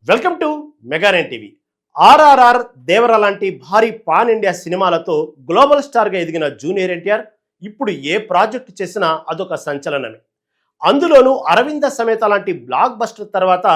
Welcome to Meganine TV. RRR, Devara లాంటి భారీ pan India సినిమాలతో గ్లోబల్ స్టార్గా ఎదిగిన జూనియర్ ఎన్టీఆర్ ఇప్పుడు ఏ ప్రాజెక్టు చేసినా అదొక సంచలనమే. అందులోనూ అరవింద సమేత లాంటి బ్లాక్ బస్టర్ తర్వాత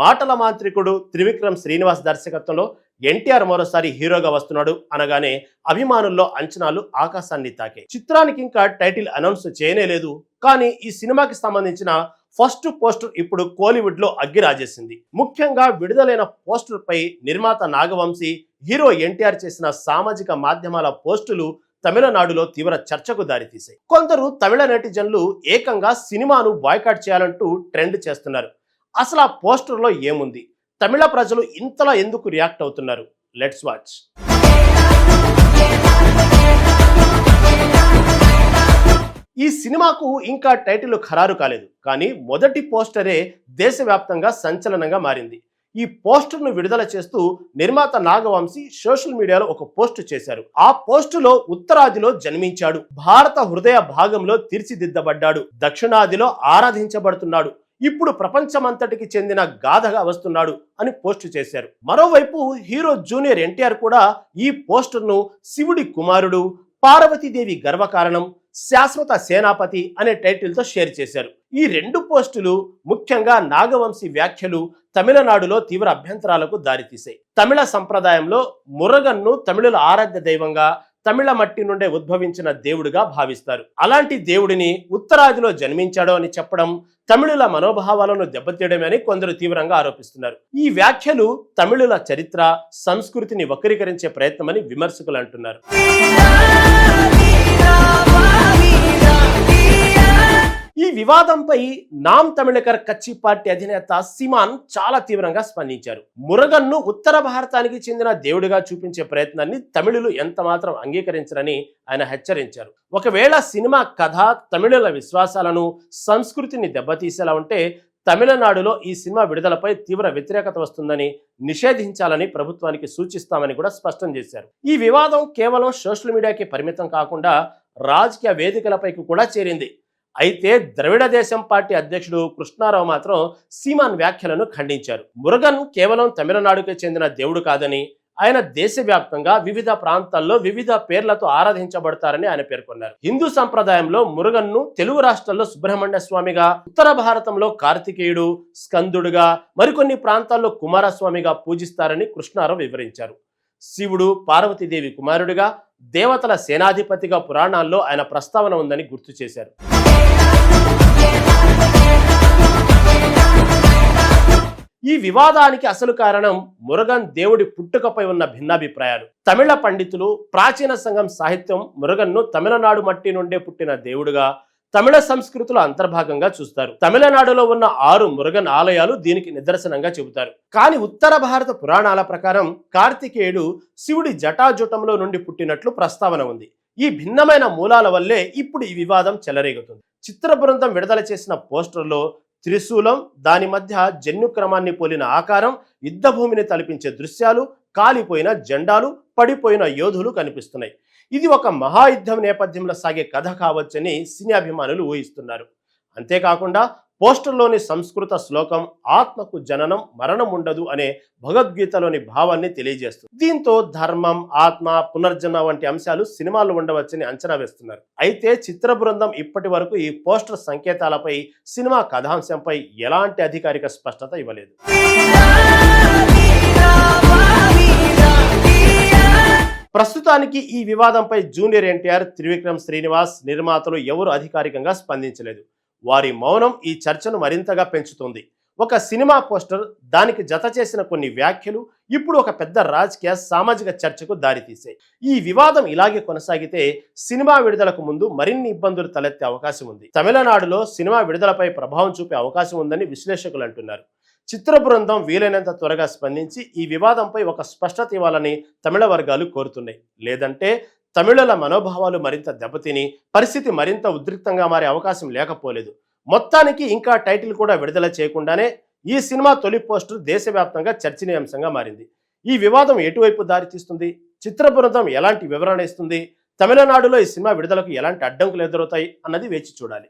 మాటల మాంత్రికుడు త్రివిక్రమ్ శ్రీనివాస్ దర్శకత్వంలో ఎన్టీఆర్ మరోసారి హీరోగా వస్తున్నాడు అనగానే అభిమానుల్లో అంచనాలు ఆకాశాన్ని తాకే. చిత్రానికి ఇంకా టైటిల్ అనౌన్స్ చేయనేలేదు, కానీ ఈ సినిమాకి సంబంధించిన ఫస్ట్ పోస్టర్ ఇప్పుడు కోలీవుడ్ లో అగ్గి రాజేసింది. ముఖ్యంగా విడుదలైన పోస్టర్ పై నిర్మాత నాగవంశీ, హీరో ఎన్టీఆర్ చేసిన సామాజిక మాధ్యమాల పోస్టులు తమిళనాడులో తీవ్ర చర్చకు దారితీశాయి. కొందరు తమిళ నెటిజన్లు ఏకంగా సినిమాను బాయ్కాట్ చేయాలంటూ ట్రెండ్ చేస్తున్నారు. అసలు ఆ పోస్టర్ లో ఏముంది, తమిళ ప్రజలు ఇంతలా ఎందుకు రియాక్ట్ అవుతున్నారు? Let's watch. ఈ సినిమాకు ఇంకా టైటిల్ ఖరారు కాలేదు, కానీ మొదటి పోస్టరే దేశవ్యాప్తంగా సంచలనంగా మారింది. ఈ పోస్టర్ ను విడుదల చేస్తూ నిర్మాత నాగవంశీ సోషల్ మీడియాలో ఒక పోస్ట్ చేశారు. ఆ పోస్టులో ఉత్తరాదిలో జన్మించాడు, భారత హృదయ భాగంలో తీర్చిదిద్దబడ్డాడు, దక్షిణాదిలో ఆరాధించబడుతున్నాడు, ఇప్పుడు ప్రపంచమంతటికి చెందిన గాథగా వస్తున్నాడు అని పోస్ట్ చేశారు. మరోవైపు హీరో జూనియర్ ఎన్టీఆర్ కూడా ఈ పోస్టర్ ను శివుడి కుమారుడు, పార్వతీదేవి గర్వకారణం, శాశ్వత సేనాపతి అనే టైటిల్ తో షేర్ చేశారు. ఈ రెండు పోస్టులు, ముఖ్యంగా నాగవంశీ వ్యాఖ్యలు తమిళనాడులో తీవ్ర అభ్యంతరాలకు దారితీశాయి. తమిళ సంప్రదాయంలో మురుగన్ను తమిళుల ఆరాధ్య దైవంగా, తమిళ మట్టి నుండే ఉద్భవించిన దేవుడిగా భావిస్తారు. అలాంటి దేవుడిని ఉత్తరాదిలో జన్మించాడు అని చెప్పడం తమిళుల మనోభావాలను దెబ్బతీయడమే అని కొందరు తీవ్రంగా ఆరోపిస్తున్నారు. ఈ వ్యాఖ్యలు తమిళుల చరిత్ర, సంస్కృతిని వక్రీకరించే ప్రయత్నమని విమర్శకులు అంటున్నారు. ఈ వివాదంపై నామ్ తమిళకర్ కచ్చి పార్టీ అధినేత సిమాన్ చాలా తీవ్రంగా స్పందించారు. మురుగన్ను ఉత్తర భారతానికి చెందిన దేవుడిగా చూపించే ప్రయత్నాన్ని తమిళులు ఎంత మాత్రం అంగీకరించరని ఆయన హెచ్చరించారు. ఒకవేళ సినిమా కథ తమిళుల విశ్వాసాలను, సంస్కృతిని దెబ్బతీసేలా ఉంటే తమిళనాడులో ఈ సినిమా విడుదలపై తీవ్ర వ్యతిరేకత వస్తుందని, నిషేధించాలని ప్రభుత్వానికి సూచిస్తామని కూడా స్పష్టం చేశారు. ఈ వివాదం కేవలం సోషల్ మీడియాకి పరిమితం కాకుండా రాజకీయ వేదికలపైకి కూడా చేరింది. అయితే ద్రవిడ దేశం పార్టీ అధ్యక్షుడు కృష్ణారావు మాత్రం సీమాన్ వ్యాఖ్యలను ఖండించారు. మురుగన్ కేవలం తమిళనాడుకే చెందిన దేవుడు కాదని, ఆయన దేశవ్యాప్తంగా వివిధ ప్రాంతాల్లో వివిధ పేర్లతో ఆరాధించబడతారని ఆయన పేర్కొన్నారు. హిందూ సంప్రదాయంలో మురుగన్ను తెలుగు రాష్ట్రాల్లో సుబ్రహ్మణ్య స్వామిగా, ఉత్తర భారతంలో కార్తికేయుడు, స్కందుడుగా, మరికొన్ని ప్రాంతాల్లో కుమారస్వామిగా పూజిస్తారని కృష్ణారావు వివరించారు. శివుడు పార్వతీదేవి కుమారుడిగా, దేవతల సేనాధిపతిగా పురాణాల్లో ఆయన ప్రస్తావన ఉందని గుర్తు చేశారు. ఈ వివాదానికి అసలు కారణం మురుగన్ దేవుడి పుట్టుకపై ఉన్న భిన్నాభిప్రాయాలు. తమిళ పండితులు, ప్రాచీన సంఘం సాహిత్యం మురుగన్ను తమిళనాడు మట్టి నుండే పుట్టిన దేవుడుగా, తమిళ సంస్కృతిలో అంతర్భాగంగా చూస్తారు. తమిళనాడులో ఉన్న 6 మురుగన్ ఆలయాలు దీనికి నిదర్శనంగా చెబుతారు. కానీ ఉత్తర భారత పురాణాల ప్రకారం కార్తికేయుడు శివుడి జటాజుటంలో నుండి పుట్టినట్లు ప్రస్తావన ఉంది. ఈ భిన్నమైన మూలాల వల్లే ఇప్పుడు ఈ వివాదం చెలరేగుతుంది. చిత్ర బృందం విడుదల చేసిన పోస్టర్లో త్రిశూలం, దాని మధ్య జన్యు క్రమాన్ని పోలిన ఆకారం, యుద్ధ భూమిని తలపించే దృశ్యాలు, కాలిపోయిన జెండాలు, పడిపోయిన యోధులు కనిపిస్తున్నాయి. ఇది ఒక మహాయుద్ధం నేపథ్యంలో సాగే కథ కావచ్చని సినీ అభిమానులు ఊహిస్తున్నారు. అంతేకాకుండా పోస్టర్లోని సంస్కృత శ్లోకం ఆత్మకు జననం మరణం ఉండదు అనే భగవద్గీతలోని భావాన్ని తెలియజేస్తుంది. దీంతో ధర్మం, ఆత్మ, పునర్జన్మ వంటి అంశాలు సినిమాలో ఉండవచ్చని అంచనా వేస్తున్నారు. అయితే చిత్ర బృందం ఇప్పటి వరకు ఈ పోస్టర్ సంకేతాలపై, సినిమా కథాంశంపై ఎలాంటి అధికారిక స్పష్టత ఇవ్వలేదు. ప్రస్తుతానికి ఈ వివాదంపై జూనియర్ ఎన్టీఆర్, త్రివిక్రమ్ శ్రీనివాస్ నిర్మాతలు ఎవరు అధికారికంగా స్పందించలేదు. వారి మౌనం ఈ చర్చను మరింతగా పెంచుతుంది. ఒక సినిమా పోస్టర్, దానికి జత చేసిన కొన్ని వ్యాఖ్యలు ఇప్పుడు ఒక పెద్ద రాజకీయ, సామాజిక చర్చకు దారితీశాయి. ఈ వివాదం ఇలాగే కొనసాగితే సినిమా విడుదలకు ముందు మరిన్ని ఇబ్బందులు తలెత్తే అవకాశం ఉంది. తమిళనాడులో సినిమా విడుదలపై ప్రభావం చూపే అవకాశం ఉందని విశ్లేషకులు అంటున్నారు. చిత్ర బృందం వీలైనంత త్వరగా స్పందించి ఈ వివాదంపై ఒక స్పష్టత ఇవ్వాలని తమిళ వర్గాలు కోరుతున్నాయి. లేదంటే తమిళుల మనోభావాలు మరింత దెబ్బతిని పరిస్థితి మరింత ఉద్రిక్తంగా మారే అవకాశం లేకపోలేదు. మొత్తానికి ఇంకా టైటిల్ కూడా విడుదల చేయకుండానే ఈ సినిమా తొలి పోస్టర్ దేశవ్యాప్తంగా చర్చనీయాంశంగా మారింది. ఈ వివాదం ఎటువైపు దారితీస్తుంది? చిత్ర బృందం ఎలాంటి వివరణ ఇస్తుంది? తమిళనాడులో ఈ సినిమా విడుదలకు ఎలాంటి అడ్డంకులు ఎదురవుతాయి అన్నది వేచి చూడాలి.